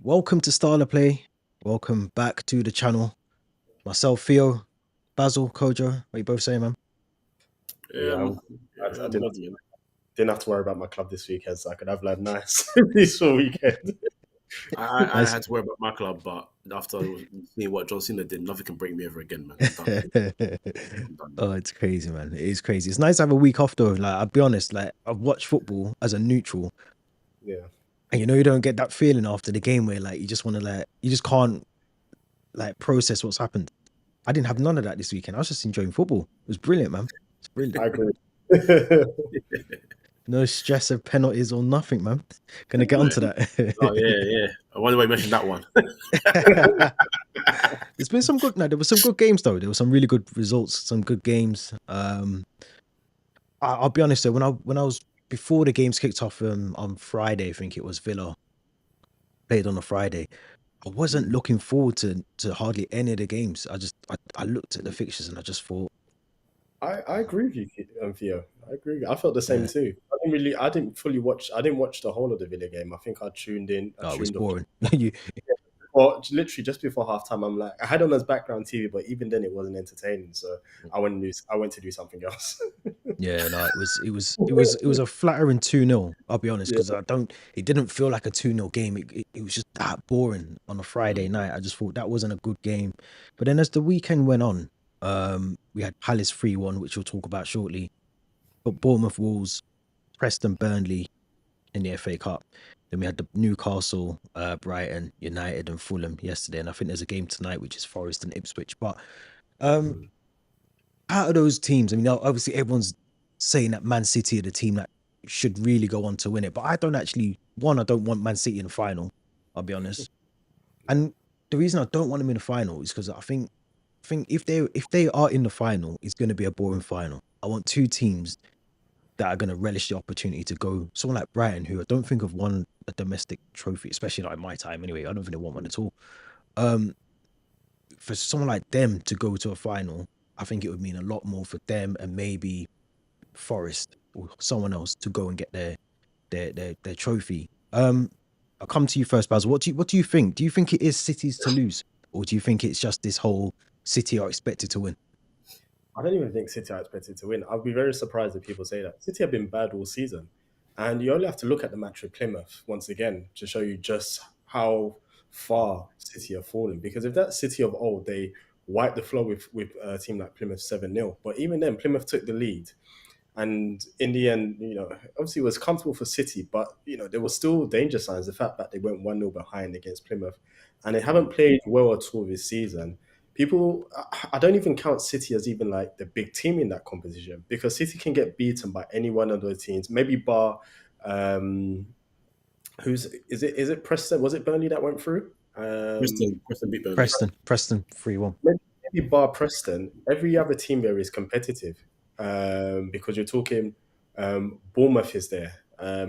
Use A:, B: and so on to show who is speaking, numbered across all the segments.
A: Welcome to Starler Play. Welcome back to the channel. Myself, Theo, Basil, Kojo. What you both saying, man?
B: Yeah, I
C: I'm
B: didn't
C: good, man.
B: didn't have to worry about my club this weekend, so I could have like nice peaceful weekend.
C: I
A: Nice.
C: had to worry about my club, but after seeing what John Cena did, nothing can break me ever again, man. I'm done. I'm done, man.
A: Oh, it's crazy, man. It is crazy. It's nice to have a week off, though. Like, I'll be honest, like, I've watched football as a neutral,
B: Yeah,
A: and you don't get that feeling after the game where, like, you just want to, like, you just can't, like, process what's happened. I didn't have none of that this weekend. I was just enjoying football. It was brilliant, man. It's brilliant.
B: I agree.
A: No stress of penalties or nothing, man. Gonna get onto
C: Man. Oh
A: that.
C: yeah. I wonder why you mentioned that one.
A: There's been some good. No, there were some good games though. There were some really good results. Some good games. I'll be honest though. When I was before the games kicked off on Friday, I think it was Villa played on a Friday. I wasn't looking forward to hardly any of the games. I looked at the fixtures and I just thought,
B: I agree with you, Theo. I agree. I felt the same
A: yeah,
B: too. I didn't fully watch. I didn't watch the whole of the Villa game. I think I tuned in. I
A: oh, it was
B: tuned off.
A: boring. You,
B: Well, literally just before halftime, I'm like, I had on as background TV, but even then, it wasn't entertaining. So I went to do something else.
A: yeah, no, it was a flattering 2-0. I'll be honest,
B: Yeah,
A: because it didn't feel like a 2-0 game. It was just that boring on a Friday
C: Mm.
A: night. I just thought that wasn't a good game. But then as the weekend went on, we had Palace 3-1, which we'll talk about shortly. But Bournemouth Wolves, Preston Burnley in the FA Cup. Then we had the Newcastle, Brighton, United, and Fulham yesterday. And I think there's a game tonight, which is Forest and Ipswich. But um, out of those teams, I mean, obviously everyone's saying that Man City are the team that should really go on to win it. But I don't actually, I don't want Man City in the final. I'll be honest. And the reason I don't want them in the final is because I think if they are in the final, it's going to be a boring final. I want two teams that are going to relish the opportunity to go. Someone like Brighton, who I don't think have won a domestic trophy, especially not in my time anyway. I don't think they want one at all. Um, for someone like them to go to a final, I think it would mean a lot more for them and maybe Forest or someone else to go and get their trophy. I'll come to you first, Basil. What do you think? Do you think it is City's to lose, or do you think it's just this whole City are expected to win?
B: I don't even think City are expected to win. I'll be very surprised if people say that. City have been bad all season. And you only have to look at the match with Plymouth once again to show you just how far City have fallen. Because if that City of old, they wiped the floor with a team like Plymouth 7-0. But even then, Plymouth took the lead. And in the end, obviously it was comfortable for City, but, there were still danger signs. The fact that they went 1-0 behind against Plymouth and they haven't played well at all this season. People, I don't even count City as even like the big team in that competition because City can get beaten by any one of those teams. Maybe bar, um, is it Preston? Was it Burnley that went through?
C: Preston beat Burnley.
A: Preston 3-1.
B: Maybe bar Preston, every other team there is competitive because you're talking Bournemouth is there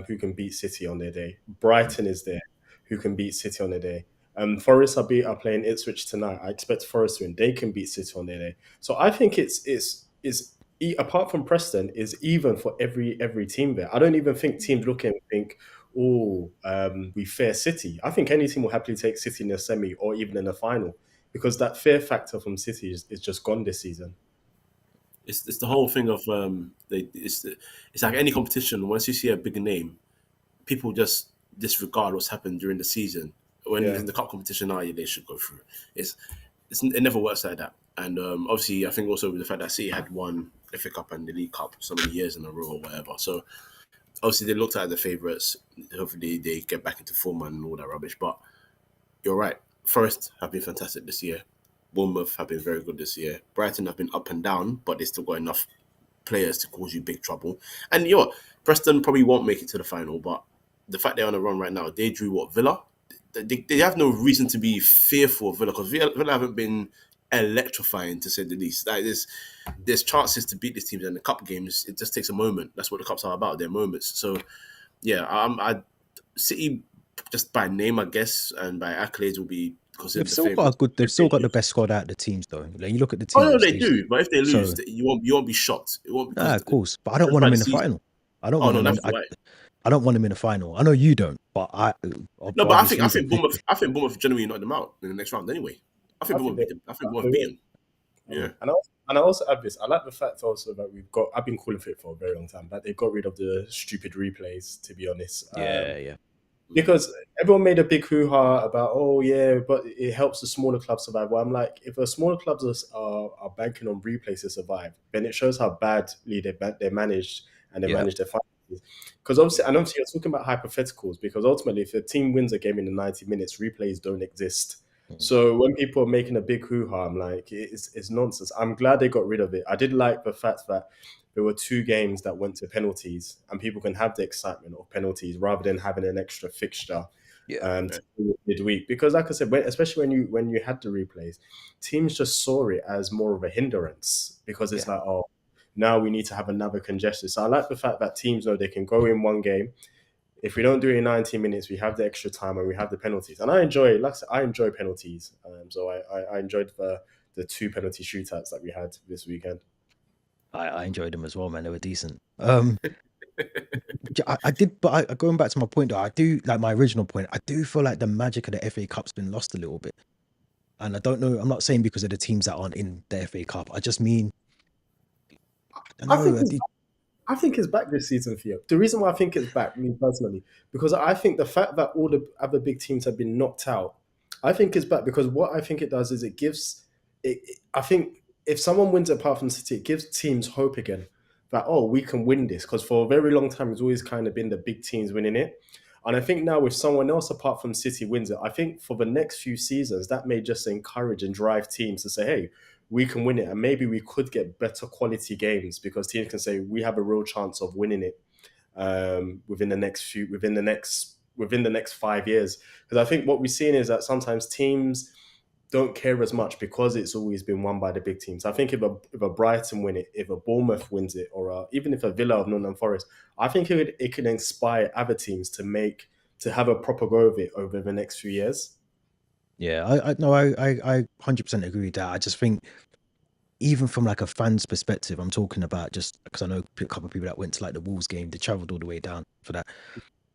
B: who can beat City on their day. Brighton is there who can beat City on their day. Forest are playing Ipswich tonight. I expect Forest to win. They can beat City on their day. So I think apart from Preston is even for every team there. I don't even think teams look and think, oh, we fair City. I think any team will happily take City in a semi or even in a final because that fear factor from City is just gone this season.
C: It's the whole thing of it's like any competition. Once you see a big name, people just disregard what's happened during the season. When
B: Yeah.
C: in the cup competition, they should go through. It never works like that. And obviously, I think also with the fact that City had won the FA Cup and the League Cup so many years in a row or whatever. So obviously they looked at the favourites. Hopefully they get back into form and all that rubbish. But you're right. Forest have been fantastic this year. Bournemouth have been very good this year. Brighton have been up and down, but they still got enough players to cause you big trouble. And you know what? Preston probably won't make it to the final, but the fact they're on a run right now, they drew Villa. They have no reason to be fearful of Villa because Villa haven't been electrifying to say the least. Like there's chances to beat these teams in the cup games. It just takes a moment. That's what the cups are about. They're moments. So yeah, City just by name, I guess, and by accolades will be
A: They've
C: considered the
A: still got a
C: favourites.
A: good. They've still got the best squad out of the teams, though. Like you look at the
C: Oh no,
A: teams.
C: they do. But if they lose,
A: So
C: you won't be shocked. It won't
A: nah,
C: because
A: of course. But I don't
C: just
A: want
C: by
A: them
C: the
A: in the
C: season.
A: final. I don't
C: Oh
A: want
C: no,
A: them in.
C: that's right.
A: I don't want them in the final. I know you don't, but
C: No,
A: for
C: but
A: obvious reasons.
C: I think Bournemouth generally knocked them out in the next round anyway. I think
B: I think
C: Bournemouth beat them. I think Bournemouth beat them. Yeah.
B: And I also add this. I like the fact also that we've got. I've been calling for it for a very long time. That they got rid of the stupid replays. To be honest,
A: Yeah.
B: because everyone made a big hoo ha about, oh yeah, but it helps the smaller clubs survive. Well, I'm like, if the smaller clubs are banking on replays to survive, then it shows how badly they managed and they
A: Yeah.
B: managed their finances. Because obviously you're talking about hypotheticals. Because ultimately, if a team wins a game in the 90 minutes, replays don't exist. So when people are making a big hoo ha, I'm like, it's nonsense. I'm glad they got rid of it. I did like the fact that there were 2 games that went to penalties, and people can have the excitement of penalties rather than having an extra fixture
A: Yeah.
B: to do midweek. Because, like I said, especially when you had the replays, teams just saw it as more of a hindrance because it's like, oh, now we need to have another congestion. So I like the fact that teams know they can go in one game. If we don't do it in 90 minutes, we have the extra time and we have the penalties. And I enjoy, like I said, I enjoy penalties. So I enjoyed the 2 penalty shootouts that we had this weekend.
A: I enjoyed them as well, man. They were decent. I did, but going back to my point though, I do like my original point. I do feel like the magic of the FA Cup's been lost a little bit, and I don't know. I'm not saying because of the teams that aren't in the FA Cup. I just mean, I don't
B: I think
A: know.
B: I think it's back this season, Theo. The reason why I think it's back, me personally, because I think the fact that all the other big teams have been knocked out, I think it's back because what I think it does is it gives. I think if someone wins it apart from City, it gives teams hope again that, oh, we can win this, because for a very long time it's always kind of been the big teams winning it. And I think now if someone else apart from City wins it, I think for the next few seasons that may just encourage and drive teams to say, hey, we can win it, and maybe we could get better quality games because teams can say we have a real chance of winning it within the next 5 years. Because I think what we're seeing is that sometimes teams don't care as much because it's always been won by the big teams. I think if a Brighton win it, if a Bournemouth wins it, or even if a Villa of Nottingham Forest, I think it can inspire other teams to have a proper go of it over the next few years.
A: Yeah, I 100% agree with that. I just think even from like a fan's perspective, I'm talking about just because I know a couple of people that went to like the Wolves game, they traveled all the way down for that,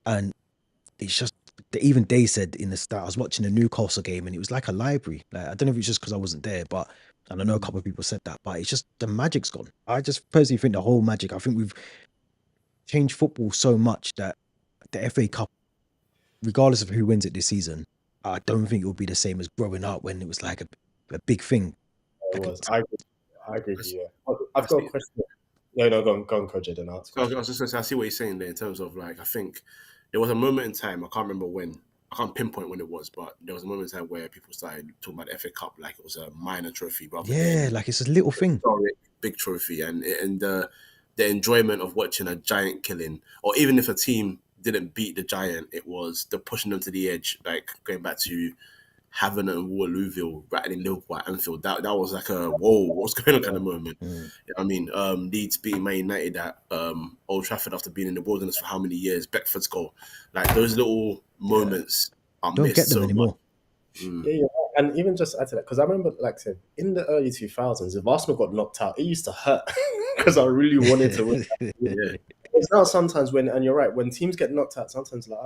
A: and it's just even they said in the start. I was watching a Newcastle game and it was like a library. Like I don't know if it's just because I wasn't there, but and I know a couple of people said that, but it's just the magic's gone. I just personally think the whole magic. I think we've changed football so much that the FA Cup, regardless of who wins it this season, I don't think it will be the same as growing up when it was like a big thing.
B: It
A: Like
B: was. I agree with you. Yeah. I've got a question. No, go on, Coach, then ask.
C: I was just going to say, I see what you're saying there in terms of like, I think there was a moment in time, I can't remember when, I can't pinpoint when it was, but there was a moment in time where people started talking about the FA Cup like it was a minor trophy rather than
A: like it's a little thing.
C: historic big trophy, and the enjoyment of watching a giant killing, or even if a team didn't beat the giant, it was the pushing them to the edge, like going back to Havant and Waterlooville rattling Liverpool at Anfield. That was like a whoa, what's going on kind of moment. You know what I mean, Leeds beating Man United at Old Trafford after being in the wilderness for how many years? Beckford's goal, like those little moments are
A: Don't
C: missed
A: get them
C: so
A: anymore.
B: Yeah. And even just add to that, because I remember, like I said, in the early 2000s, if Arsenal got knocked out, it used to hurt because I really wanted to win.
C: Yeah.
B: It's now sometimes and you're right, when teams get knocked out, sometimes like,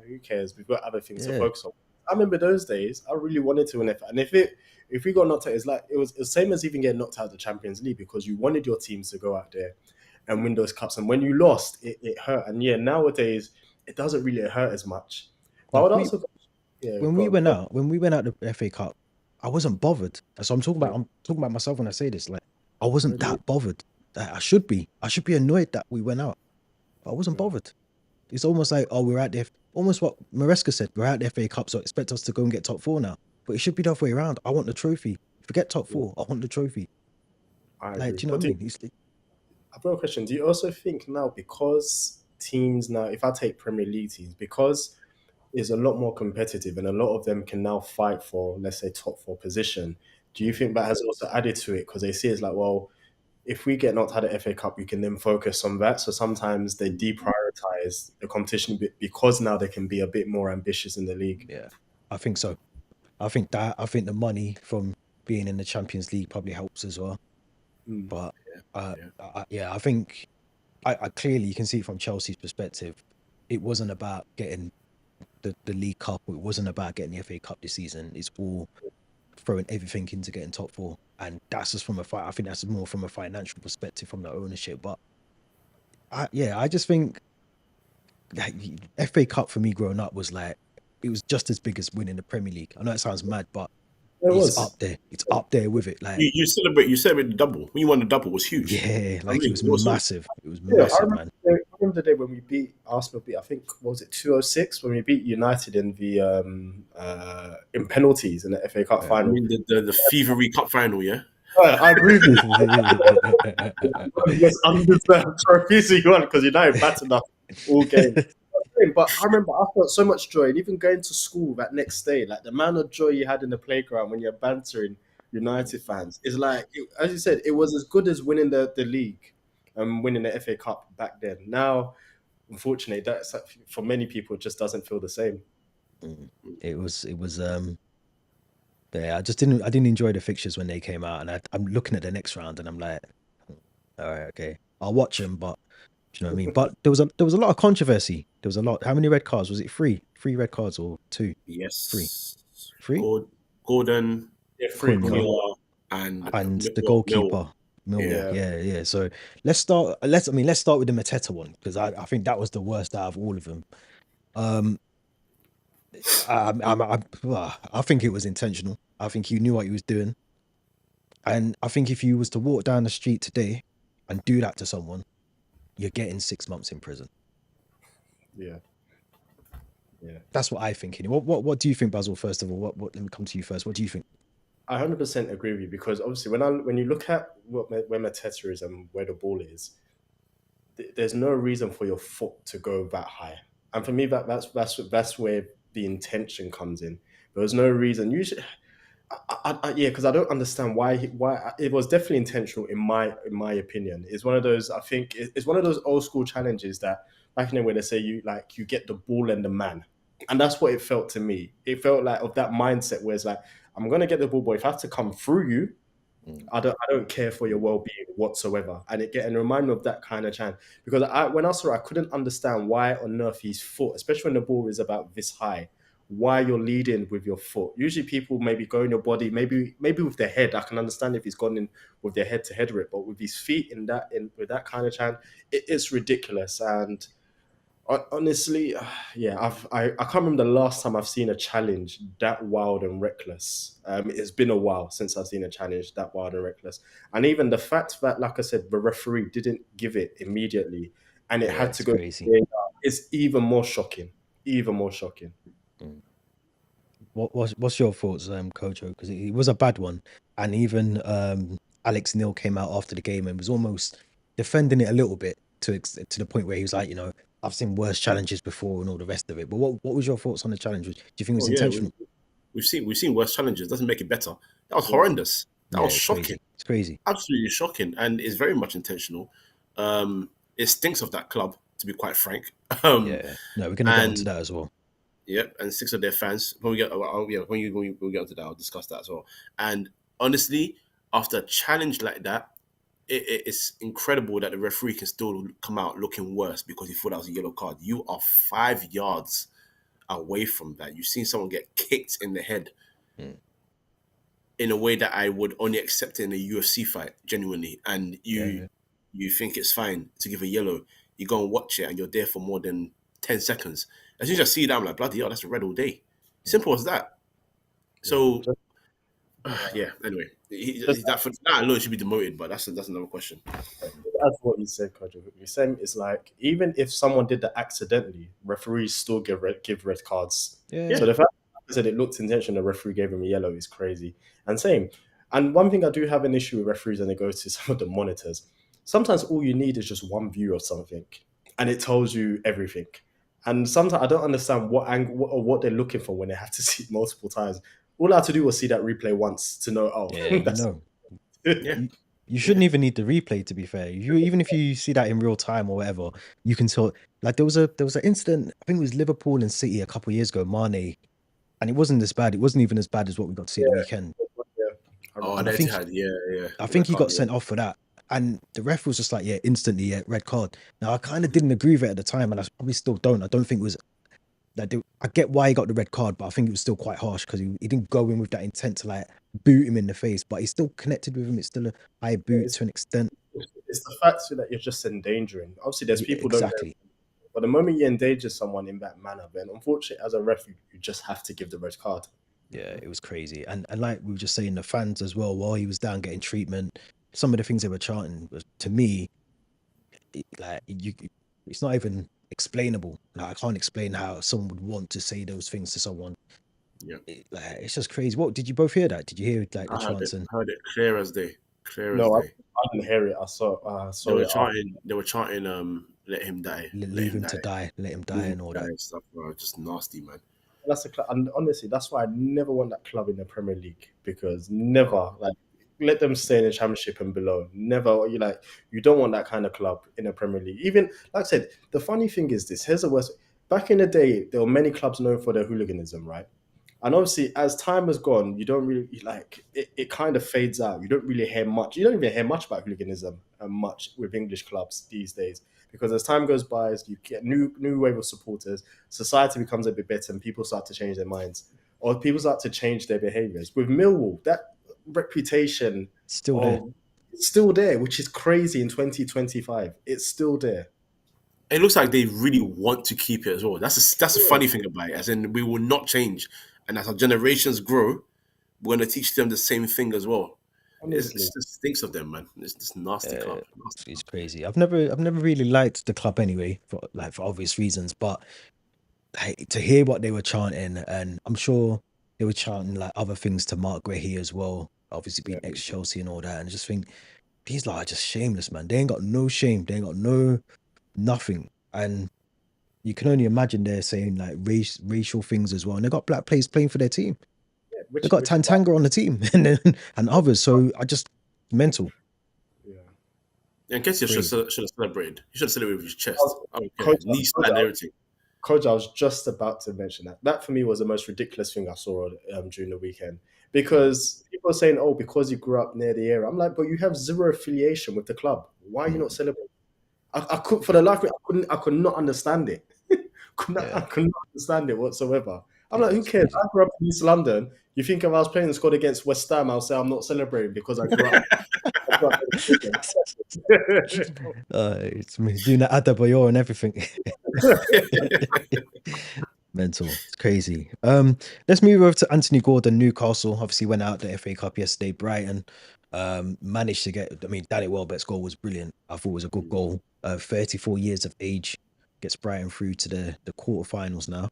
B: who cares? We've got other things to focus on. I remember those days, I really wanted to win it. And if we got knocked out, it's like, it was the same as even getting knocked out of the Champions League, because you wanted your teams to go out there and win those cups. And when you lost, it hurt. And yeah, nowadays, it doesn't really hurt as much. But I would also... Yeah,
A: when we went out the FA Cup, I wasn't bothered. So I'm talking about myself when I say this. Like I wasn't that bothered. Like, I should be annoyed that we went out, but I wasn't bothered. It's almost like, oh, we're out there. Almost what Maresca said, we're out the FA Cup, so expect us to go and get top 4 now. But it should be the other way around. I want the trophy. Forget top 4. I want the trophy. Like, do you know what I mean?
B: I've got a question. Do you also think now, because teams now, if I take Premier League teams, because is a lot more competitive and a lot of them can now fight for, let's say, top 4 position, do you think that has also added to it? Because they see it's like, well, if we get knocked out of the FA Cup, we can then focus on that. So sometimes they deprioritize the competition because now they can be a bit more ambitious in the league.
A: Yeah, I think so. I think the money from being in the Champions League probably helps as well. But I think I clearly, you can see from Chelsea's perspective, it wasn't about getting the League Cup. It wasn't about getting the FA Cup this season. It's all throwing everything into getting top four, and that's just from a fight. I think that's more from a financial perspective from the ownership. But I just think like, FA Cup for me growing up was like it was just as big as winning the Premier League. I know it sounds mad, but
B: It
A: it's
B: was.
A: up there. It's up there with it. Like
C: You celebrate the double. When you won the double, it was huge.
A: yeah,
C: I
A: like it
C: mean,
A: was
C: it was so,
A: massive. It was
B: Yeah,
A: massive, man.
B: I remember the day when we beat Arsenal. I think what was it 206 when we beat United in the in penalties in the FA Cup
A: Yeah.
C: I
B: final.
C: mean the Thievery Cup final, yeah.
B: I agree with you. Yes, undeserved trophies you won because United battered us all game. But I remember I felt so much joy, and even going to school that next day, like the amount of joy you had in the playground when you're bantering United fans is like, as you said, it was as good as winning the league and winning the FA Cup back then. Now, unfortunately, that's for many people, it just doesn't feel the same.
A: It was yeah, I didn't enjoy the fixtures when they came out, and I'm looking at the next round and I'm like, all right, okay, I'll watch them, but do you know what I mean? But there was a lot of controversy. There was a lot. How many red cards was it? Three red cards or two? Three,
C: Yes.
A: three.
C: Gordon,
B: Yeah, free
A: Cunha
C: Muller, and
A: and the
C: Mill.
A: goalkeeper Millwall.
C: Yeah.
A: Yeah. So let's start with the Mateta one because I think that was the worst out of all of them. Um, I think it was intentional. I think he knew what he was doing. And I think if you was to walk down the street today and do that to someone, you're getting 6 months in prison.
B: Yeah, yeah.
A: That's what I think. What do you think, Basil? First of all, what let me come to you first. What do you think?
B: I 100% agree with you because obviously when you look at where Mateta is and where the ball is, there's no reason for your foot to go that high. And for me, that's where the intention comes in. There was no reason. Usually, yeah, because I don't understand why it was definitely intentional in my opinion. It's one of those I think it's one of those old school challenges that back in the way they say you get the ball and the man, and that's what it felt to me. It felt like of that mindset where it's like I'm gonna get the ball, but if I have to come through you,
A: Mm.
B: I don't care for your well being whatsoever. And it remind me of that kind of chant because when I saw it, I couldn't understand why on earth his foot, especially when the ball is about this high, why you're leading with your foot. Usually people maybe go in your body, maybe with their head. I can understand if he's gone in with their head to header it, but with his feet in with that kind of chant, it's ridiculous. And honestly, yeah, I can't remember the last time I've seen a challenge that wild and reckless. It's been a while since I've seen a challenge that wild and reckless. And even the fact that, like I said, the referee didn't give it immediately and it
A: Yeah,
B: had to
A: it's
B: go,
A: crazy.
B: it's even more shocking. Even more shocking.
A: Mm. What's your thoughts, Kojo? Because it was a bad one, and even Alex Neil came out after the game and was almost defending it a little bit to the point where he was like, I've seen worse challenges before and all the rest of it. But what was your thoughts on the challenge? Do you think it was
C: Oh yeah,
A: intentional?
C: we've seen worse challenges. Doesn't make it better. That was
B: Yeah.
C: horrendous. That
A: Yeah,
C: was
A: it's
C: shocking.
A: crazy. It's crazy.
C: Absolutely shocking, and it's very much intentional. It stinks of that club, to be quite frank.
A: Yeah. No, we're gonna get onto
C: And
A: that as well.
C: Yep, and six of their fans. When we get, yeah, when we get onto that, I'll discuss that as well. And honestly, after a challenge like that, it's incredible that the referee can still come out looking worse because he thought that was a yellow card. You are 5 yards away from that. You've seen someone get kicked in the head
A: Mm.
C: in a way that I would only accept it in a UFC fight, genuinely. And
A: Yeah.
C: you think it's fine to give a yellow. You go and watch it, and you're there for more than 10 seconds. As soon as I see that, I'm like, bloody hell, that's a red all day. Simple as that. So
B: Just,
C: yeah. Anyway,
B: just
C: that alone should be demoted, but that's another question.
B: as what you said, Kojo. You said it's like even if someone did that accidentally, referees still give red cards.
A: Yeah.
B: So the fact that I said it looked intentional, the referee gave him a yellow is crazy. And same. And one thing I do have an issue with referees when they go to some of the monitors. Sometimes all you need is just one view of something, and it tells you everything. And sometimes I don't understand what angle or what they're looking for when they have to see it multiple times. All I had to do was see that replay once to know. Oh,
A: Yeah,
B: that's
C: Yeah.
A: you shouldn't even need the replay to be fair. Even if you see that in real time or whatever, you can tell. Like there was an incident. I think it was Liverpool and City a couple of years ago. Mane, and it wasn't as bad. It wasn't even as bad as what we got to see at the weekend.
B: yeah. I
C: Oh,
B: remember
C: and
A: And I think
C: Etihad, yeah,
A: I
C: the
A: think
C: red
A: he
C: card,
A: got
C: yeah.
A: sent off for that. And the ref was just like, yeah, instantly, yeah, red card. Now I kind of didn't agree with it at the time, and I probably still don't. I don't think it was like I get why he got the red card, but I think it was still quite harsh because he didn't go in with that intent to like boot him in the face, but he still connected with him. It's still a high boot to an extent.
B: It's the fact that you're just endangering. Obviously, there's
A: Yeah,
B: people don't know,
A: exactly.
B: but the moment you endanger someone in that manner, then unfortunately, as a ref, you just have to give the red card.
A: Yeah, it was crazy. And like we were just saying, the fans as well, while he was down getting treatment, some of the things they were chanting was, to me, like it's not even explainable. Like I can't explain how someone would want to say those things to someone.
C: Yeah,
A: Like, it's just crazy. What did you both hear that? Did you hear like the
C: I heard it.
A: chants and
C: Heard it clear as day. Clear as
B: No,
C: day.
B: I didn't hear it. I
C: They
B: saw
C: were
B: it after.
C: chanting. They were chanting. Let him die. Let
A: leave
C: him
A: him
C: die.
A: to die, let him die,
C: Leave him
A: and all
C: die
A: that?
C: and stuff, bro. Just nasty, man.
B: And honestly, that's why I never want that club in the Premier League because never like let them stay in the Championship and below. Never, you don't want that kind of club in the Premier League. Even like I said, the funny thing is this. Here's the worst. Back in the day, there were many clubs known for their hooliganism, right? And obviously, as time has gone, you don't really like it. It kind of fades out. You don't really hear much. You don't even hear much about hooliganism much with English clubs these days because as time goes by, as you get new wave of supporters, society becomes a bit better, and people start to change their minds or people start to change their behaviors. With Millwall, that reputation
A: Still there.
B: of it's still there, which is crazy in 2025. It's still there.
C: It looks like they really want to keep it as well. That's a funny thing about it. As in, we will not change, and as our generations grow, we're going to teach them the same thing as well. It
B: Honestly,
C: just stinks of them, man. It's this nasty club. Nasty
A: It's
C: club.
A: crazy. I've never really liked the club anyway, for obvious reasons. But like, to hear what they were chanting, and I'm sure they were chanting like other things to Mark Guehi as well. Obviously being
B: yeah.
A: ex Chelsea and all that, and I just think these lot are just shameless, man. They ain't got no shame. They ain't got no nothing, and you can only imagine they're saying like racial things as well. And they got black players playing for their team.
B: Yeah,
A: They
B: which
A: got
B: which is why,
A: Tantanga on the team, and others. So I just mental,
B: yeah.
C: In case you
A: crazy.
C: should have celebrated. You should have celebrated with his
B: I
C: chest.
B: was-
C: I don't care.
B: Coach,
C: Knee slide and everything.
B: Coach, I was just about to mention that. That for me was the most ridiculous thing I saw during the weekend because people are saying, "Oh, because you grew up near the area." I'm like, "But you have zero affiliation with the club. Why are you not celebrating?" I could, for the life of me, I could not understand it. I
A: Yeah,
B: could not understand it whatsoever. I'm
A: yeah,
B: like, who
A: it's
B: cares?
A: crazy.
B: I grew up in East London. You think if I was playing the squad against West Ham, I'll say I'm not celebrating because I grew up. I grew up in the
A: It's me doing the Adebayor and everything. Mental. It's crazy. Let's move over to Anthony Gordon, Newcastle. Obviously went out the FA Cup yesterday. Brighton managed to get. I mean, Danny Welbeck's goal was brilliant. I thought it was a good goal. 34 years of age gets Brighton through to the quarterfinals now.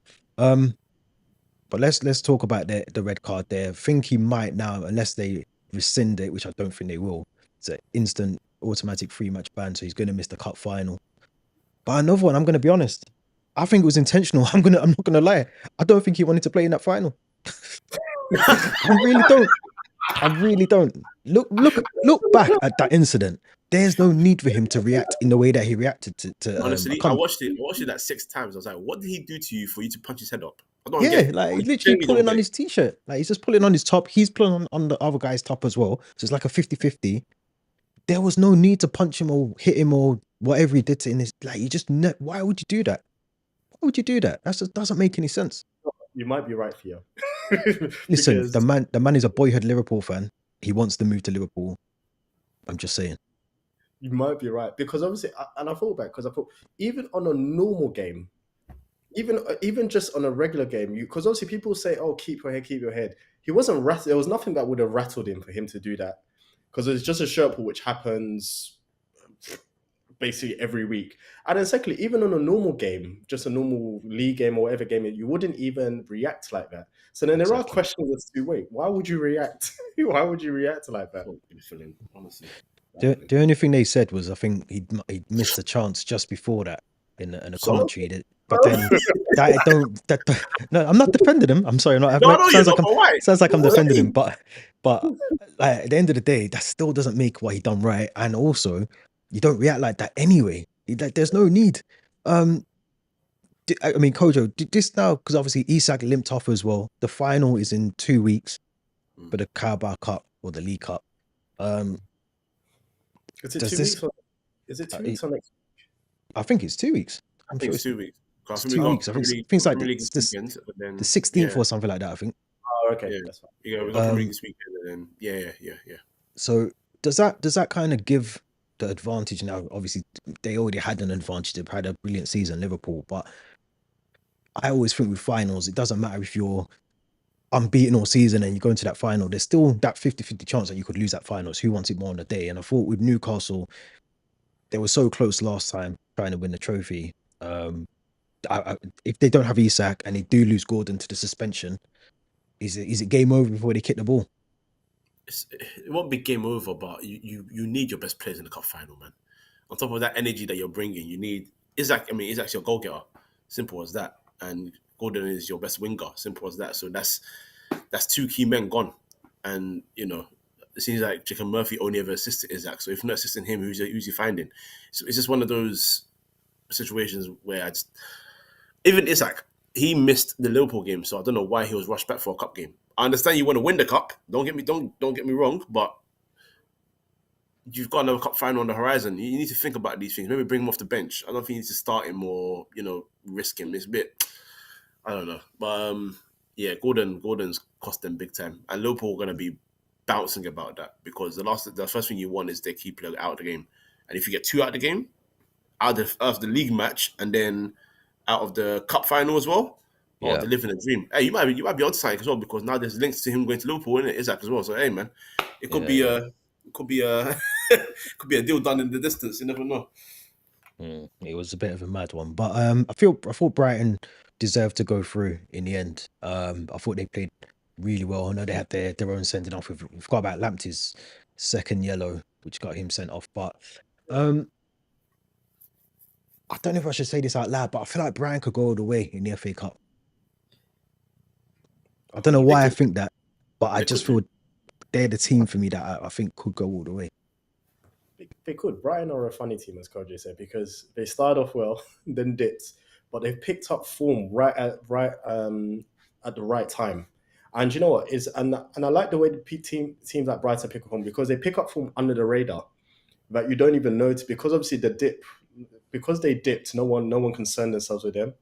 A: But let's talk about the red card there. I think he might now, unless they rescind it, which I don't think they will. It's an instant automatic 3-match ban, so he's going to miss the cup final. But another one, I'm going to be honest. I think it was intentional. I'm not gonna lie. I don't think he wanted to play in that final. I really don't. I really don't. Look back at that incident. There's no need for him to react in the way that he reacted to I
C: Honestly, I
A: can't.
C: watched it. I watched it like 6 times. I was like, "What did he do to you for you to punch his head up?" I don't get
A: Yeah,
C: it.
A: like
C: I
A: he's literally
C: genuinely don't
A: pulling
C: get
A: on
C: it.
A: his t-shirt. Like he's just pulling on his top. He's pulling on the other guy's top as well. So it's like a 50-50. There was no need to punch him or hit him or whatever he did to in his like you just why would you do that? Why would you do that? That just doesn't make any sense.
B: You might be right, Theo.
A: Listen,
B: Because
A: the man is a boyhood Liverpool fan. He wants to move to Liverpool. I'm just saying.
B: you might be right. Because obviously, and I thought back because I thought even on a normal game, even just on a regular game, because obviously people say, "Oh, keep your head, keep your head." He wasn't rattled. There was nothing that would have rattled him for him to do that because it's just a shirt pull, which happens basically every week. And then secondly, even on a normal game, just a normal league game or whatever game, you wouldn't even react like that. So then there are
A: Exactly.
B: questions as to wait, why would you react? Why would you react like that?
C: Fucking feeling, honestly.
A: The only thing they said was I think he'd missed a chance just before that in the
C: So
A: commentary. But then that don't that no, I'm not defending him. I'm sorry, not.
C: no, you're
A: Sounds like
C: not. But why?
A: I'm defending him.
C: Why?
A: But like, at the end of the day, that still doesn't make what he done right. And also, you don't react like that anyway. There's no need. Um, I mean, Kojo, did this now because obviously Isak limped off as well. The final is in 2 weeks for the Carabao Cup or the League Cup. Um,
B: Is it
A: Does
B: 2 weeks
A: this?
B: or is it
A: Uh,
B: 2 weeks
A: it,
B: or next?
A: I think it's 2 weeks.
C: I
A: I'm
C: think
A: sure
C: it's 2 weeks. 'Cause I
A: it's
C: think we
A: two
C: got
A: weeks.
C: Premier
A: I
C: League,
A: think it's like
C: Premier League this
A: this
C: weekend, but
A: the
C: then
A: 16th
C: yeah,
A: or something like that. I think.
B: Oh, okay,
C: yeah,
B: that's fine.
C: we
B: Yeah.
C: got Premier League
A: Um.
C: this weekend, and then yeah.
A: So does that kind of give the advantage now? Obviously, they already had an advantage. They've had a brilliant season, Liverpool. But I always think with finals, it doesn't matter if you're unbeaten all season and you go into that final. There's still that 50-50 chance that you could lose that finals. Who wants it more on the day? And I thought with Newcastle, they were so close last time trying to win the trophy. Um, if they don't have Isak and they do lose Gordon to the suspension, is it game over before they kick the ball?
C: It won't be game over, but you need your best players in the cup final, man. On top of that energy that you're bringing, you need Isaac. I mean, Isaac's your goal getter. Simple as that. And Gordon is your best winger. Simple as that. So that's two key men gone. And it seems like Chicken Murphy only ever assisted Isaac. So if not assisting him, who's he finding? So it's just one of those situations where even Isaac, he missed the Liverpool game, so I don't know why he was rushed back for a cup game. I understand you want to win the cup. Don't get me wrong, but you've got another cup final on the horizon. You need to think about these things. Maybe bring him off the bench. I don't think you need to start him or risk him. It's a bit, I don't know, but yeah, Gordon's cost them big time, and Liverpool are going to be bouncing about that because the first thing you want is their key player out of the game, and if you get two out of the game, out of the league match, and then out of the cup final as well. Oh,
A: Yeah.
C: they're living a dream. Hey, you might be on side as well because now there's links to him going to Liverpool in it, Isaac as well. So hey, man, it could be
A: Yeah.
C: a could be a deal done in the distance. You never know.
A: It was a bit of a mad one, but I thought Brighton deserved to go through in the end. I thought they played really well. I know they had their own sending off. We forgot about Lamptey's second yellow, which got him sent off. But um, I don't know if I should say this out loud, but I feel like Brighton could go all the way in the FA Cup. I don't know
C: They
A: why I
C: could,
A: think that, but I
C: they
A: just
C: could do.
A: feel they're the team for me that I think could go all the way.
B: They could. Brighton are a funny team, as Koji said, because they started off well, then dipped, but they've picked up form at the right time. And you know what is and I like the way the teams like Brighton pick up form because they pick up form under the radar that you don't even notice because obviously the dip because they dipped, no one concerned themselves with them.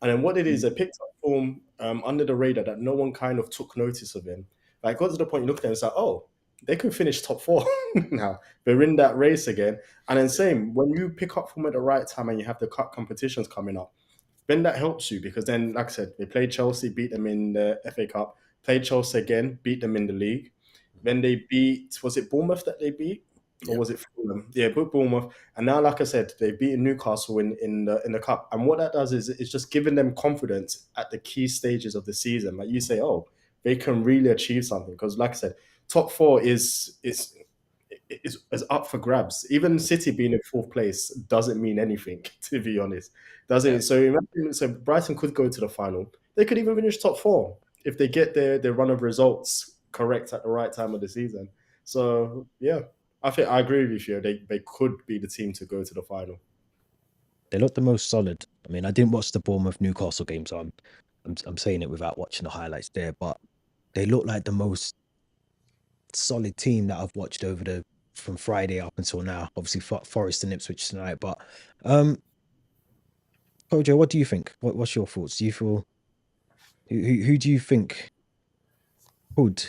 B: And then what it is, they picked up form under the radar that no one kind of took notice of him. Like got to the point you look at them, it's like, oh, they can finish top four now. They're in that race again. And then same when you pick up form at the right time and you have the cup competitions coming up, then that helps you because then, like I said, they played Chelsea, beat them in the FA Cup, played Chelsea again, beat them in the league. Then they beat, was it Bournemouth that they beat? Or
C: Yeah.
B: was it Fulham? Yeah, put Bournemouth. And now, like I said, they've beaten Newcastle in the cup. And what that does is it's just giving them confidence at the key stages of the season. Like you say, oh, they can really achieve something. Because like I said, top four is up for grabs. Even City being in fourth place doesn't mean anything, to be honest. Doesn't
A: Yeah.
B: it? So imagine, so Brighton could go to the final. They could even finish top four if they get their run of results correct at the right time of the season. So yeah, I think I agree with you. They could be the team to go to the final.
A: They look the most solid. I mean, I didn't watch the Bournemouth Newcastle game, so I'm saying it without watching the highlights there, but they look like the most solid team that I've watched over the from Friday up until now. Obviously, Forest and Ipswich tonight, but um, Kojo, what do you think? What's your thoughts? Do you feel who do you think could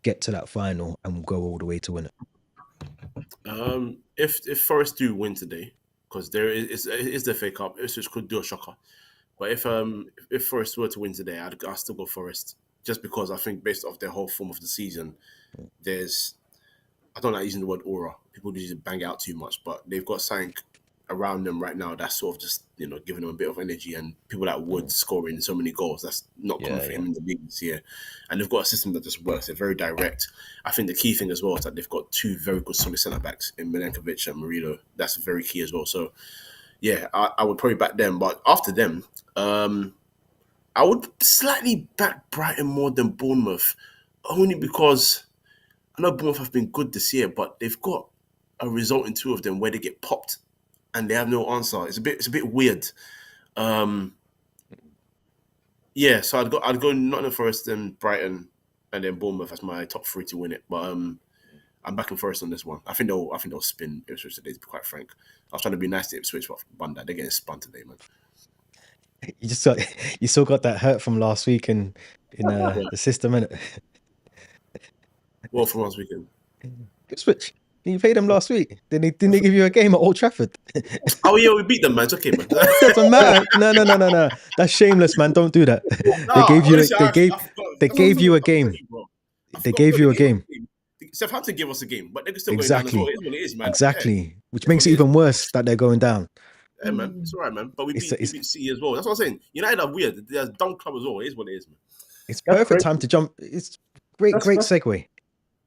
A: get to that final and go all the way to win it?
C: If Forest do win today, because it is the FA Cup, Ipswich could do a shocker. But if Forest were to win today, I'd still go Forest just because I think based off their whole form of the season, there's I don't like using the word aura. People usually bang out too much, but they've got something around them right now that's sort of just giving them a bit of energy. And people like Wood scoring so many goals, that's not common
A: Yeah,
C: for
A: yeah,
C: him in the league this year. And they've got a system that just works. They're very direct. I think the key thing as well is that they've got two very good solid centre backs in Milenkovic and Murillo. That's very key as well. So yeah, I would probably back them. But after them, I would slightly back Brighton more than Bournemouth, only because I know Bournemouth have been good this year, but they've got a result in two of them where they get popped and they have no answer. It's a bit weird. Um, yeah, so I'd go Nottingham Forest, then Brighton, and then Bournemouth as my top three to win it. But I'm backing Forest on this one. I think they'll spin Ipswich today. To be quite frank, I was trying to be nice to Ipswich, but Bunda, they're getting spun today, man.
A: You just got, you still got that hurt from last week in
C: Yeah.
A: the system, innit?
C: Well, from last weekend.
A: Switch. You played them last week. Didn't they give you a game at Old Trafford?
C: Oh yeah, we beat them, man. It's okay, man.
A: It doesn't matter. No. That's shameless, man. Don't do that. They
C: Nah,
A: gave you
C: honestly, I forgot.
A: they
C: That's what
A: gave you a
C: I'm telling
A: game.
C: you, bro. I
A: They
C: forgot we
A: gave
C: got
A: you
C: the
A: a
C: game.
A: game.
C: Southampton gave us a game, but they're still going down as well.
A: Exactly.
C: It is what it is, man.
A: Exactly. Which
C: Yeah, it's
A: makes
C: what
A: it
C: it is.
A: even worse that they're going down.
C: Yeah, man. It's all right, man. But we
A: It's
C: beat City as well. That's what I'm saying. United are weird. They're a dumb club as well. It is what it is, man.
A: it's
B: That's
A: perfect
B: crazy.
A: time to jump. It's great
B: That's
A: segue.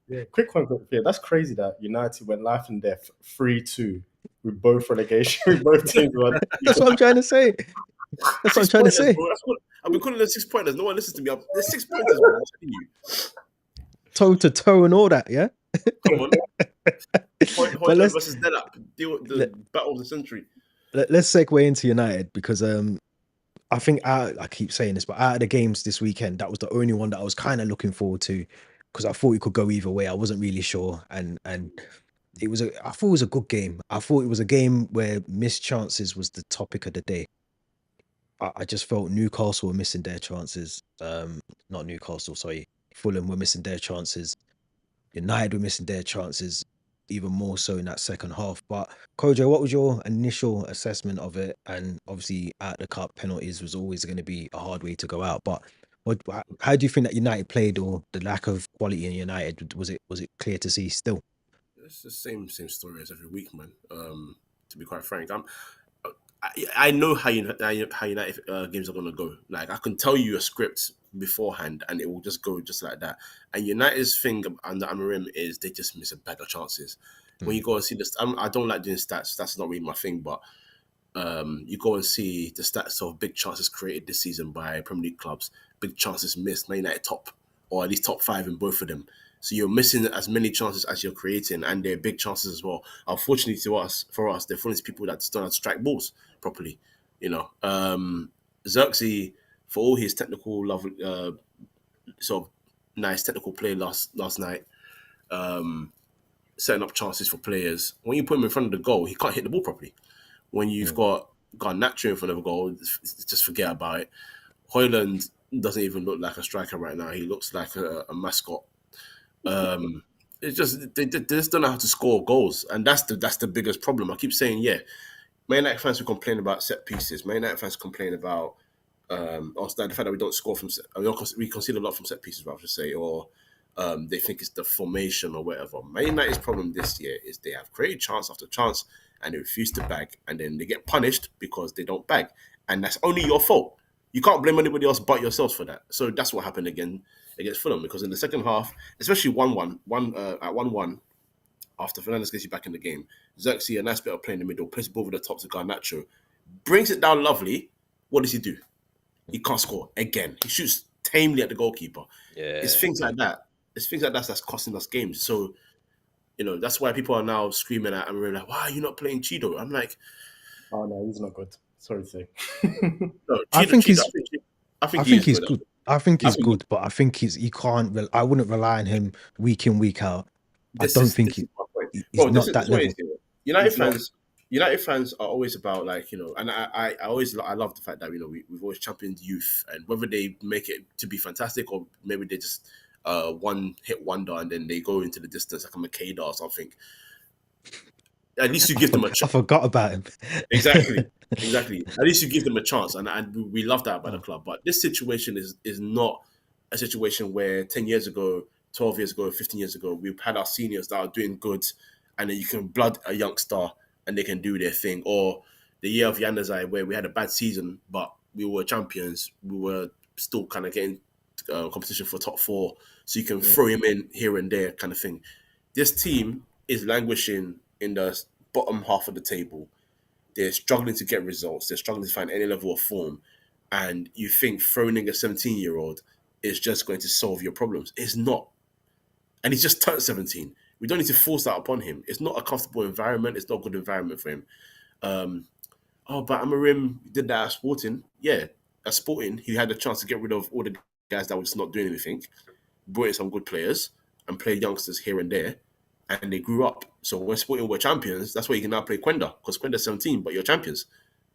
B: Yeah, quick one. Yeah, that's crazy that United went life and death 3-2 with both relegation, with both teams.
A: That's what I'm trying to say. That's what I'm trying to say.
C: Bro. That's what I've been calling them 6 pointers. No one listens to me. There's 6 pointers, bro. I'm telling you.
A: Toe to toe and all that, yeah?
C: Come on.
A: But let's
C: versus Delap. The battle of the century.
A: let's segue into United because I think I keep saying this, but out of the games this weekend, that was the only one that I was kind of looking forward to because I thought it could go either way. I wasn't really sure, and I thought it was a good game. I thought it was a game where missed chances was the topic of the day. I just felt Newcastle were missing their chances. Not Newcastle, sorry, Fulham were missing their chances. United were missing their chances even more so in that second half. But Kojo, what was your initial assessment of it? And obviously, at the cup, penalties was always going to be a hard way to go out. But how do you think that United played, or the lack of quality in United? Was it clear to see still?
C: It's the same story as every week, man. To be quite frank, I know how United games are gonna go. Like I can tell you a script beforehand, and it will just go just like that. And United's thing under Amorim is they just miss a bag of chances. When you go and see this, I don't like doing stats. That's not really my thing. But you go and see the stats of big chances created this season by Premier League clubs, big chances missed. Man United top, or at least top 5 in both of them. So you're missing as many chances as you're creating, and they're big chances as well. Unfortunately for us, they're falling to people that just don't know how to strike balls properly. You know, Xerxes, for all his technical sort of nice technical play last night, setting up chances for players. When you put him in front of the goal, he can't hit the ball properly. When you've got Garnacho in front of a goal, just forget about it. Højlund doesn't even look like a striker right now. He looks like a mascot. It's just they just don't know how to score goals, and that's the biggest problem. I keep saying, yeah, Man United fans will complain about set pieces. Man United fans complain about also the fact that we don't score from we concede a lot from set pieces, I should say, or they think it's the formation or whatever. Man United's problem this year is they have created chance after chance and they refuse to bag, and then they get punished because they don't bag, and that's only your fault. You can't blame anybody else but yourselves for that. So that's what happened again against Fulham, because in the second half, especially 1-1, at 1-1, after Fernandes gets you back in the game, Xerxes, a nice bit of play in the middle, plays the ball over the top to Garnacho, brings it down lovely. What does he do? He can't score again. He shoots tamely at the goalkeeper.
A: Yeah,
C: it's things like that. It's things like that that's costing us games. So, you know, that's why people are now screaming at and we're like, why are you not playing Cheeto? I'm like,
B: oh no, he's not good. Sorry to say.
C: No,
A: I think he's
C: good.
A: I think he's good, but I think he can't. I wouldn't rely on him week in, week out. I don't think he's not that level.
C: United fans are always about, like, you know, and I love the fact that, you know, we've always championed youth, and whether they make it to be fantastic or maybe they just one hit wonder and then they go into the distance like a Makeda or something. At least you give them a chance.
A: I forgot about him.
C: Exactly. At least you give them a chance, and we love that about the club. But this situation is not a situation where 10 years ago, 12 years ago, 15 years ago, we've had our seniors that are doing good, and then you can blood a youngster and they can do their thing. Or the year of Yanazai, where we had a bad season, but we were champions. We were still kind of getting competition for top 4, so you can throw him in here and there, kind of thing. This team is languishing in the bottom half of the table. They're struggling to get results. They're struggling to find any level of form. And you think throwing in a 17-year-old is just going to solve your problems. It's not. And he's just turned 17. We don't need to force that upon him. It's not a comfortable environment. It's not a good environment for him. But Amorim did that at Sporting. Yeah, at Sporting, he had the chance to get rid of all the guys that were just not doing anything, brought in some good players, and played youngsters here and there. and they grew up. So when Sporting were champions, that's why you can now play Quenda, because Quenda's 17, but you're champions.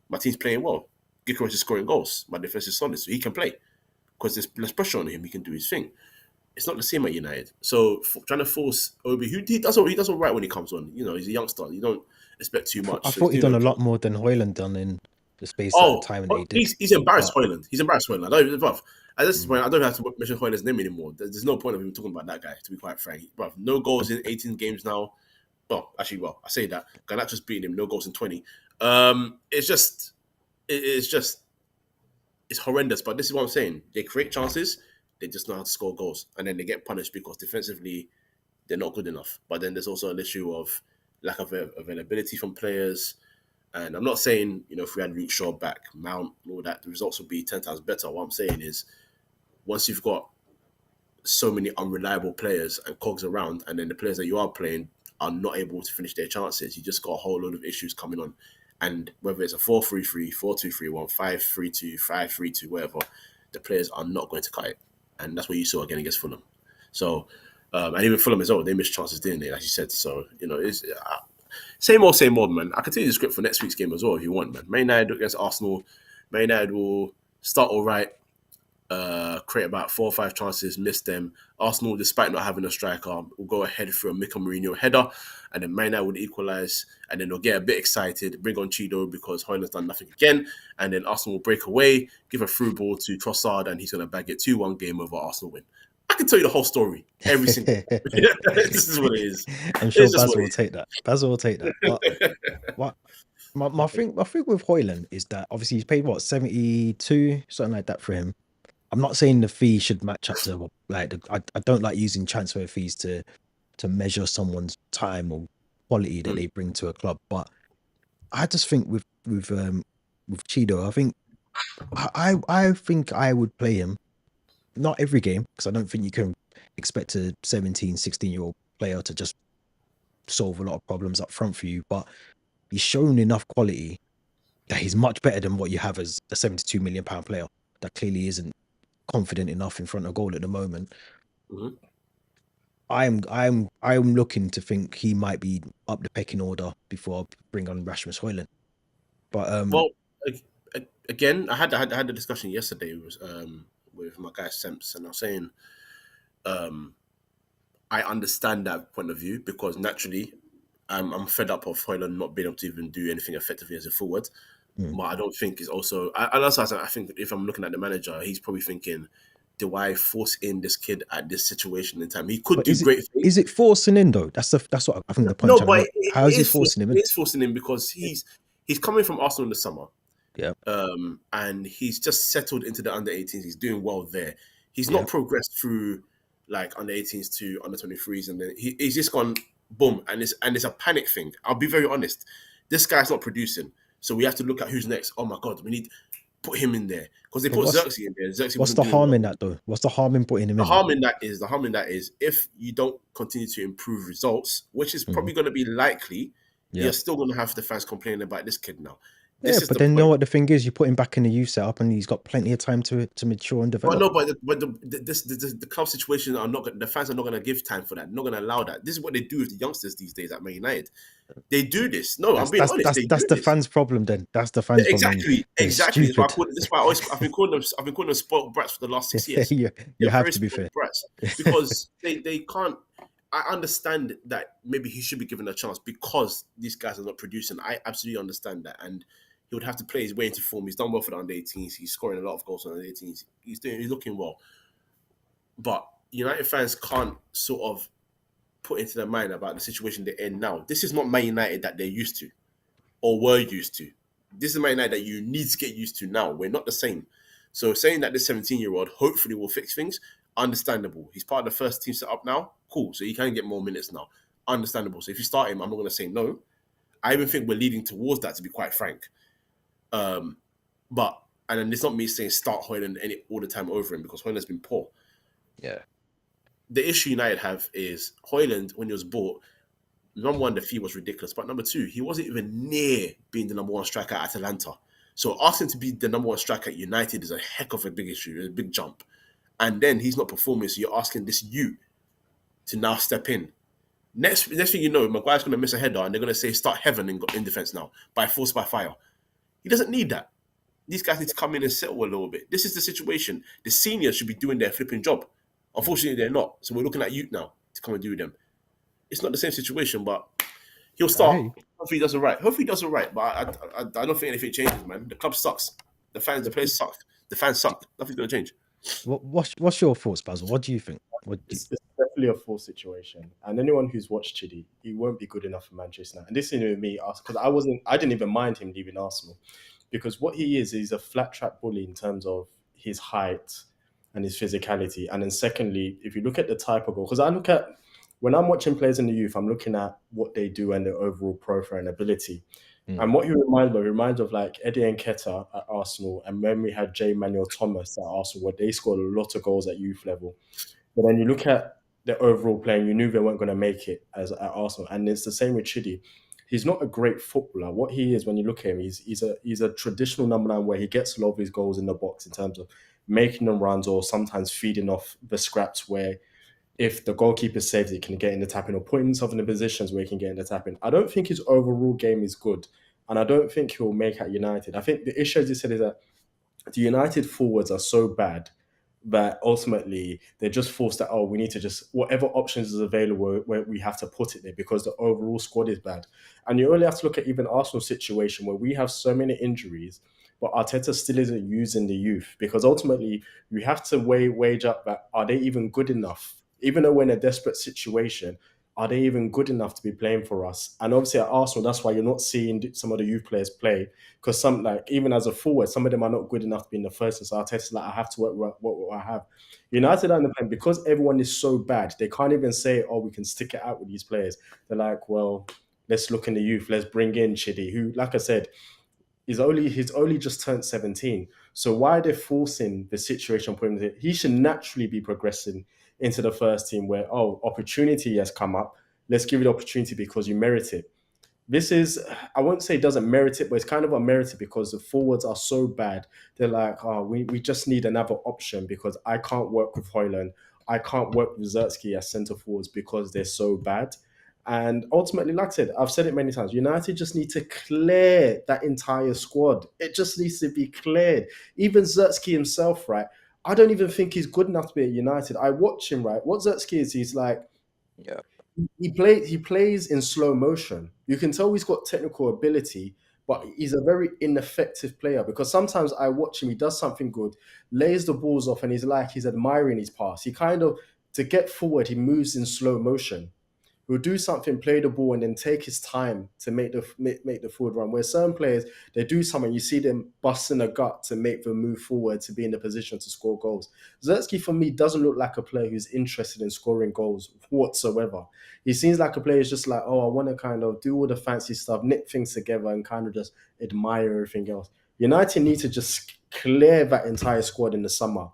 C: My team's playing well. Gyökeres is scoring goals. My defense is solid, so he can play because there's less pressure on him. He can do his thing. It's not the same at United. So trying to force Obi, he does all right when he comes on. You know, he's a youngster. You don't expect too much.
A: I thought he'd done a lot more than Hoyland done in the space at the time that he did.
C: He's embarrassed Hoyland. He's embarrassed Hoyland. I don't even, bruv. At this point, I don't have to mention Hoyland's name anymore. There's no point of even talking about that guy, to be quite frank. Bruv, no goals in 18 games now. Well, actually, I say that. Garnacho's beating him, no goals in 20. It's horrendous. But this is what I'm saying. They create chances, they just know how to score goals. And then they get punished because defensively, they're not good enough. But then there's also an issue of lack of availability from players. And I'm not saying, if we had Luke Shaw back, Mount, all that, the results would be 10 times better. What I'm saying is, once you've got so many unreliable players and cogs around, and then the players that you are playing are not able to finish their chances, you just got a whole load of issues coming on. And whether it's a 4-3-3, 4-2-3-1, 5-3-2, 5-3-2, whatever, the players are not going to cut it. And that's what you saw again against Fulham. So, and even Fulham as well, they missed chances, didn't they? Like you said. So, it's same old, man. I can tell you the script for next week's game as well if you want, man. Man United against Arsenal. Man United will start all right, create about 4 or 5 chances, miss them. Arsenal, despite not having a striker, will go ahead for a Mikel Mourinho header, and then Man United would equalise, and then they'll get a bit excited, bring on Chido because Hoyland's done nothing again, and then Arsenal will break away, give a through ball to Trossard, and he's going to bag it 2-1 game over Arsenal win. I can tell you the whole story, every single. This is what it is.
A: I'm sure Basil will take that. Basil will take that. But my thing with Hoyland is that obviously he's paid 72, something like that for him. I'm not saying the fee should match up to I don't like using transfer fees to measure someone's time or quality that they bring to a club, but I just think with Chido, I think I would play him. Not every game, because I don't think you can expect a 17, 16-year-old player to just solve a lot of problems up front for you. But he's shown enough quality that he's much better than what you have as a £72 million player that clearly isn't confident enough in front of goal at the moment.
C: Mm-hmm.
A: I'm looking to think he might be up the pecking order before I bring on Rasmus Hoyland. But
C: again, I had a discussion yesterday with my guy Semps, and I was saying, I understand that point of view because naturally, I'm fed up of Hoyland not being able to even do anything effectively as a forward. But I don't think it's also. I think if I'm looking at the manager, he's probably thinking, do I force in this kid at this situation in time? He could do great things.
A: Is it forcing in though? That's what I think the point.
C: No, but
A: how is he forcing him in?
C: It is forcing him because he's coming from Arsenal in the summer.
A: Yeah.
C: And he's just settled into the under 18s. He's doing well there. He's not progressed through like under 18s to under 23s, and then he's just gone boom, and it's a panic thing. I'll be very honest. This guy's not producing, so we have to look at who's next. Oh my god, we need to put him in there because they put Xerxes in there. Xerxes
A: what's the harm in that though? What's the harm in putting him in?
C: The harm in that is if you don't continue to improve results, which is probably going to be likely, you're still going to have the fans complaining about this kid now.
A: But then you know what the thing is, you put him back in the youth setup, and he's got plenty of time to mature and develop.
C: But the club situation the fans are not going to give time for that. They're not going to allow that. This is what they do with the youngsters these days at Man United. They do this. No, I'm being honest.
A: That's the fans' problem. Then that's the fans'
C: problem. Exactly. That's why I've been calling them spoiled brats for the last 6 years.
A: you have to be fair,
C: brats, because they can't. I understand that maybe he should be given a chance because these guys are not producing. I absolutely understand that, and he would have to play his way into form. He's done well for the under 18s. He's scoring a lot of goals on the under 18s. He's looking well. But United fans can't sort of put into their mind about the situation they're in now. This is not Man United that they're used to or were used to. This is Man United that you need to get used to now. We're not the same. So saying that this 17-year-old hopefully will fix things, understandable. He's part of the first team set up now. Cool. So he can get more minutes now. Understandable. So if you start him, I'm not going to say no. I even think we're leading towards that, to be quite frank. And then it's not me saying start Hoyland all the time over him because Hoyland's been poor.
A: Yeah.
C: The issue United have is Hoyland, when he was bought, number one, the fee was ridiculous. But number two, he wasn't even near being the number one striker at Atalanta. So asking to be the number one striker at United is a heck of a big issue, a big jump. And then he's not performing, so you're asking this youth to now step in. Next thing you know, Maguire's going to miss a header, and they're going to say start Heaven in defense now by force by fire. He doesn't need that. These guys need to come in and settle a little bit. This is the situation. The seniors should be doing their flipping job. Unfortunately, they're not. So we're looking at youth now to come and do them. It's not the same situation, but he'll start.
A: Hey,
C: Hopefully, he does it right. Hopefully, he does it right. But I don't think anything changes, man. The club sucks. The fans, the players suck. The fans suck. Nothing's going to change.
A: what's your thoughts, Basil? What do you think?
B: It's definitely a full situation. And anyone who's watched Chidi, he won't be good enough for Manchester now. And this is with me, because I didn't even mind him leaving Arsenal, because what he is, he's a flat track bully in terms of his height and his physicality. And then secondly, if you look at the type of goal, because when I'm watching players in the youth, I'm looking at what they do and their overall profile and ability. And what he reminds of like Eddie Nketiah at Arsenal, and when we had J. Manuel Thomas at Arsenal, where they scored a lot of goals at youth level. But then you look at the overall playing, you knew they weren't going to make it as at Arsenal, and it's the same with Chidi. He's not a great footballer. What he is, when you look at him, he's a traditional number 9 where he gets a lot of his goals in the box in terms of making them runs or sometimes feeding off the scraps where if the goalkeeper saves, he can get in the tapping or putting himself in the positions where he can get in the tapping. I don't think his overall game is good, and I don't think he'll make at United. I think the issue, as you said, is that the United forwards are so bad that ultimately they're just forced that, we need to just, whatever options is available, where we have to put it there because the overall squad is bad. And you only have to look at even Arsenal's situation where we have so many injuries, but Arteta still isn't using the youth, because ultimately you have to wage up that, are they even good enough? Even though we're in a desperate situation, are they even good enough to be playing for us? And obviously at Arsenal, that's why you're not seeing some of the youth players play, because some, like even as a forward, some of them are not good enough to be in the first. And so Arteta's like, I have to work with what I have. United are in the plan, because everyone is so bad, they can't even say, we can stick it out with these players. They're like, well, let's look in the youth. Let's bring in Chidi, who, like I said, he's only just turned 17. So why are they forcing the situation? He should naturally be progressing into the first team where, opportunity has come up. Let's give you the opportunity because you merit it. This is, I won't say it doesn't merit it, but it's kind of unmerited because the forwards are so bad. They're like, we just need another option because I can't work with Højlund. I can't work with Zertsky as centre forwards because they're so bad. And ultimately, like I said, I've said it many times, United just need to clear that entire squad. It just needs to be cleared. Even Zertsky himself, right? I don't even think he's good enough to be at United. I watch him, right? What Zertsky is, he's like,
A: Yeah.
B: he plays in slow motion. You can tell he's got technical ability, but he's a very ineffective player, because sometimes I watch him, he does something good, lays the balls off, and he's admiring his pass. He kind of, to get forward, he moves in slow motion. He'll do something, play the ball, and then take his time to make the forward run. Where certain players, they do something, you see them busting a gut to make the move forward to be in the position to score goals. Zertsky, for me, doesn't look like a player who's interested in scoring goals whatsoever. He seems like a player who's just like, I want to kind of do all the fancy stuff, knit things together, and kind of just admire everything else. United need to just clear that entire squad in the summer.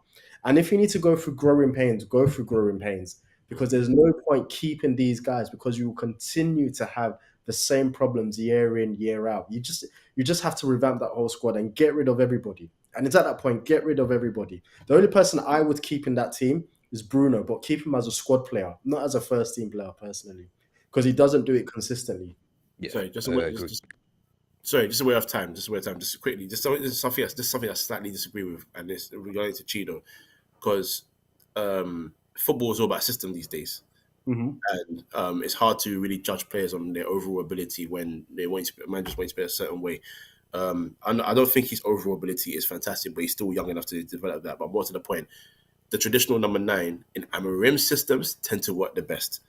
B: And if you need to go through growing pains, go through growing pains, because there's no point keeping these guys, because you will continue to have the same problems year in, year out. You just have to revamp that whole squad and get rid of everybody. And it's at that point, get rid of everybody. The only person I would keep in that team is Bruno, but keep him as a squad player, not as a first team player personally, because he doesn't do it consistently.
A: Yeah.
C: Sorry, just a way of time. Just quickly. Just something I slightly disagree with, and this related to Cheeto, because football is all about system these days.
B: Mm-hmm.
C: And it's hard to really judge players on their overall ability when managers want to play a certain way. I don't think his overall ability is fantastic, but he's still young enough to develop that. But more to the point, the traditional number 9 in Amorim systems tend to work the best.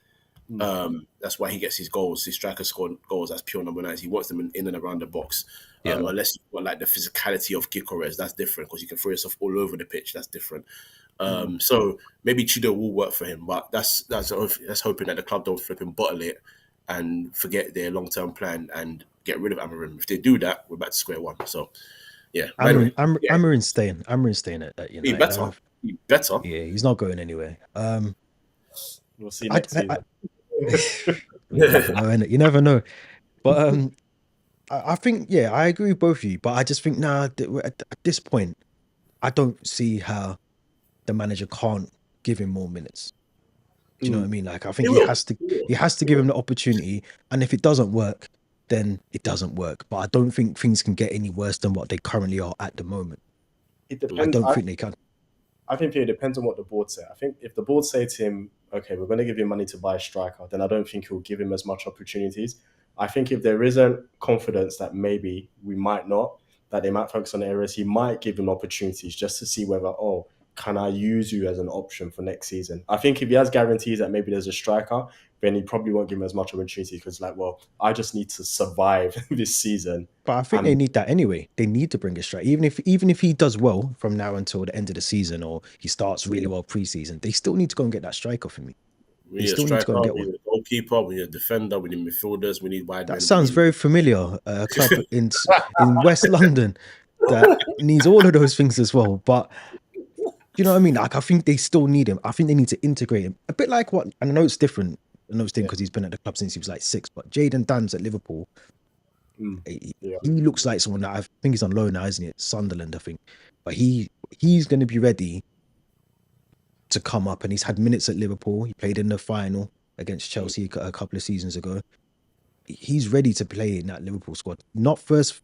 C: That's why he gets his goals. His strikers score goals as pure number 9s. He wants them in and around the box. Unless you've got like the physicality of Gyökeres, that's different, because you can throw yourself all over the pitch. That's different. So maybe Chido will work for him, but that's hoping that the club don't flip and bottle it and forget their long-term plan and get rid of Amorim. If they do that, we're back to square one. So yeah,
A: Amorim's staying. Amorim's staying at United.
C: He better.
A: Yeah, he's not going anywhere.
B: We'll see next season.
A: You never know. But I think, I agree with both of you. But I just think, at this point, I don't see how the manager can't give him more minutes. Do you know what I mean? Like, I think
C: He
A: he
C: will.
A: has to
C: He will.
A: he has to give him the opportunity, and if it doesn't work, then it doesn't work. But I don't think things can get any worse than what they currently are at the moment.
B: It
A: I
B: depends.
A: don't think they can.
B: I think it depends on what the board say. I think if the board say to him, okay, we're going to give you money to buy a striker, then I don't think he'll give him as much opportunities. I think if there isn't confidence that maybe we might not, that they might focus on areas, he might give him opportunities just to see whether, oh, can I use you as an option for next season? I think if he has guarantees that maybe there's a striker, then he probably won't give him as much opportunity because, like, well, I just need to survive this season.
A: But I think they need that anyway. They need to bring a strike. Even if he does well from now until the end of the season, or he starts really well preseason, they still need to go and get that striker for me.
C: We
A: They
C: need a
A: still need to go
C: striker,
A: and get
C: we
A: one.
C: need a goalkeeper, we need a defender, we need midfielders, we need wide
A: That
C: men.
A: sounds very familiar. A club in West London that needs all of those things as well. But you know what I mean? Like, I think they still need him. I think they need to integrate him. A bit like what, and I know it's different. I know it's different because he's been at the club since he was like 6. But Jayden Danns at Liverpool, he looks like someone that I think he's on loan now, isn't he? At Sunderland, I think. But he's going to be ready to come up, and he's had minutes at Liverpool. He played in the final against Chelsea a couple of seasons ago. He's ready to play in that Liverpool squad. Not first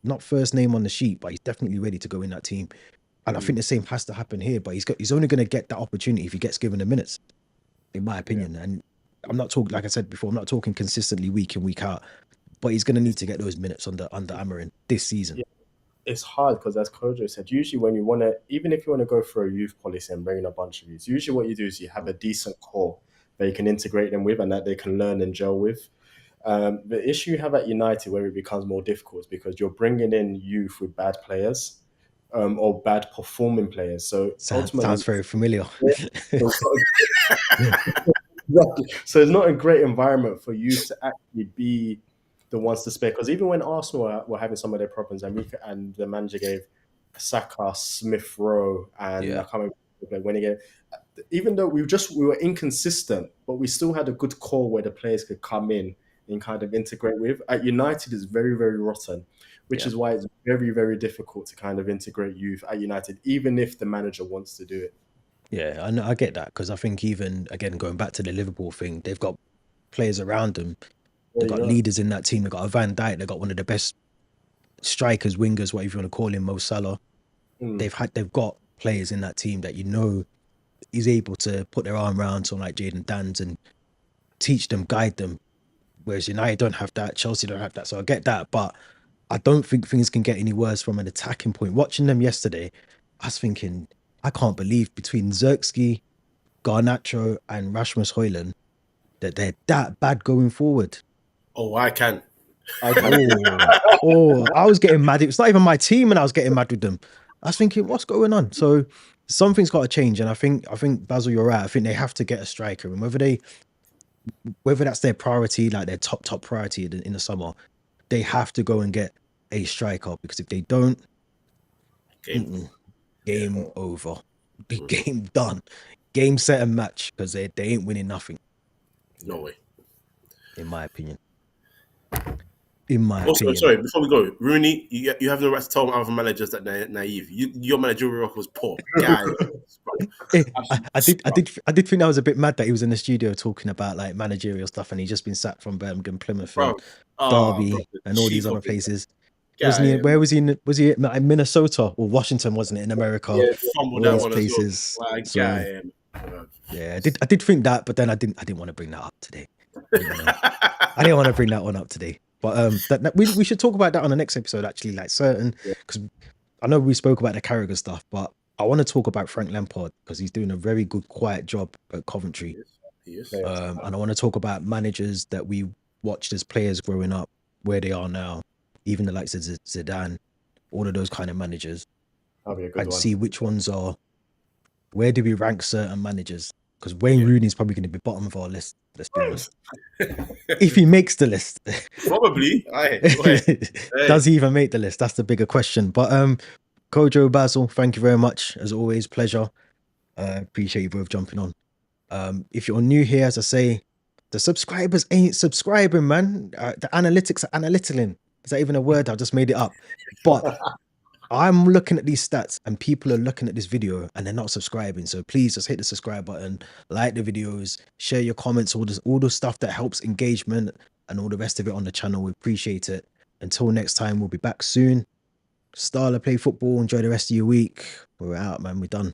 A: name on the sheet, but he's definitely ready to go in that team. And I think the same has to happen here. But he's only going to get that opportunity if he gets given the minutes, in my opinion. And I'm not talking, like I said before, I'm not talking consistently week in, week out. But he's going to need to get those minutes under Amarin this season.
B: It's hard because, as Kojo said, usually when you want to, even if you want to go for a youth policy and bring in a bunch of youths, usually what you do is you have a decent core that you can integrate them with and that they can learn and gel with. The issue you have at United where it becomes more difficult is because you're bringing in youth with bad players or bad performing players. So
A: Sounds very familiar.
B: So it's not a great environment for youth to actually be the ones to spare. Because even when Arsenal were having some of their problems, and the manager gave Saka, Smith Rowe, and I can't remember when he gave. Even though we were inconsistent, but we still had a good core where the players could come in and kind of integrate with. At United, it's very, very rotten, which is why it's very, very difficult to kind of integrate youth at United, even if the manager wants to do it.
A: Yeah, I get that, because I think even, again, going back to the Liverpool thing, they've got players around them. They've got leaders in that team. They've got a Van Dijk. They've got one of the best strikers, wingers, whatever you want to call him, Mo Salah. They've got players in that team that is able to put their arm around someone like Jayden Danns and teach them, guide them. Whereas United don't have that, Chelsea don't have that. So I get that, but I don't think things can get any worse from an attacking point. Watching them yesterday, I was thinking, I can't believe between Xerxes, Garnacho, and Rasmus Højlund that they're that bad going forward.
C: Oh, I can.
A: I was getting mad. It's not even my team, and I was getting mad with them. I was thinking, what's going on? So something's got to change, and I think Basil, you're right. I think they have to get a striker, and whether that's their priority, like their top priority in the summer, they have to go and get a striker, because if they don't, game over, game done, game set and match, because they ain't winning nothing.
C: No way.
A: In my opinion.
C: Sorry, before we go, Rooney, you have no right to tell other managers that they're naive. Your managerial record was poor. Guy.
A: I did think I was a bit mad that he was in the studio talking about like managerial stuff, and he's just been sacked from Birmingham, Plymouth, and Derby, and all these other places. Where was he? Was he in Minnesota or Washington? Wasn't it, in America?
C: Yeah, fumbled that one
A: places.
C: As well.
A: I did think that, but then I didn't want to bring that up today. I didn't want to bring that one up today. But we should talk about that on the next episode, actually, like because I know we spoke about the Carragher stuff, but I want to talk about Frank Lampard, because he's doing a very good, quiet job at Coventry.
C: He is.
A: And I want to talk about managers that we watched as players growing up, where they are now, even the likes of Zidane, all of those kind of managers, and see which ones where do we rank certain managers? Because Wayne Rooney is probably going to be bottom of our list, let's be honest. If he makes the list.
C: Probably.
A: Does he even make the list? That's the bigger question. But Kojo, Basil, thank you very much. As always, pleasure. Appreciate you both jumping on. If you're new here, as I say, the subscribers ain't subscribing, man. The analytics are analyticaling. Is that even a word? I just made it up. But I'm looking at these stats and people are looking at this video and they're not subscribing. So please just hit the subscribe button, like the videos, share your comments, all the stuff that helps engagement and all the rest of it on the channel. We appreciate it. Until next time, we'll be back soon. Starla, play football. Enjoy the rest of your week. We're out, man. We're done.